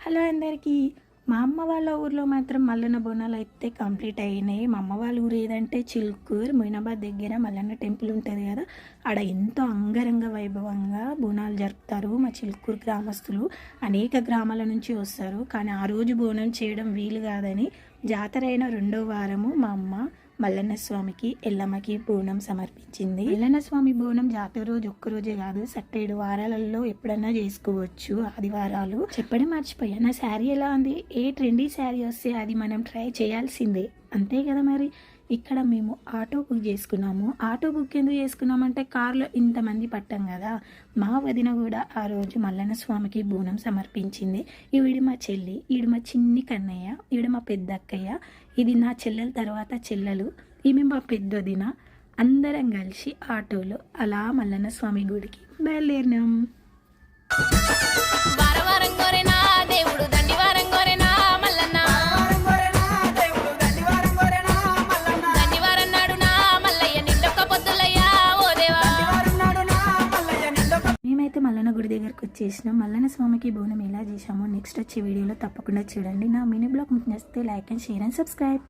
Hello అందరికీ. మా అమ్మ వాళ్ళ ఊర్లో మాత్రం మల్లన్న బోనాలు అయితే కంప్లీట్ అయినాయి. మా అమ్మ వాళ్ళ ఊరు ఏదంటే చిలుకూరు, మొయినాబాద్ దగ్గర మల్లన్న టెంపుల్ ఉంటుంది కదా, ఆడ ఎంతో అంగరంగ వైభవంగా బోనాలు జరుపుతారు. మా చిలుకూరు గ్రామస్తులు అనేక గ్రామాల నుంచి వస్తారు. కానీ ఆ రోజు బోనం చేయడం వీలు కాదని జాతర అయిన 2వ వారము మా అమ్మ మల్లన్న స్వామికి ఎల్లమ్మకి బోనం సమర్పించింది. మల్లన్న స్వామి బోనం జాతర రోజు ఒక్కరోజే కాదు, 7 వారాలలో ఎప్పుడన్నా చేసుకోవచ్చు. ఆదివారాలు చెప్పడం మర్చిపోయా. నా శారీ ఎలా ఉంది? ఏ ట్రెండీ శారీ వస్తే అది మనం ట్రై చేయాల్సిందే, అంతే కదా. మరి ఇక్కడ మేము ఆటో బుక్ చేసుకున్నాము. ఆటో బుక్ ఎందుకు చేసుకున్నామంటే కార్లో ఇంతమంది పట్టాం కదా. మా వదిన కూడా ఆ రోజు మల్లన్న స్వామికి బోనం సమర్పించింది. ఈవిడ మా చెల్లి, ఈవిడ మా చిన్ని కన్నయ్య, ఈవిడ మా పెద్ద అక్కయ్య, ఇది నా చెల్లెల తర్వాత చెల్లెలు, ఈమె మా పెద్దొదిన. అందరం కలిసి ఆటోలో అలా మల్లన్న స్వామి గుడికి బయలుదేరినాం. మేమైతే మల్లన్న గుడి దగ్గరకు వచ్చేసినాం. మల్లన్న స్వామికి బోనం ఎలా చేసామో నెక్స్ట్ వచ్చే వీడియోలో తప్పకుండా చూడండి. నా మినీ బ్లాగ్ మీకు నచ్చితే like and share and subscribe.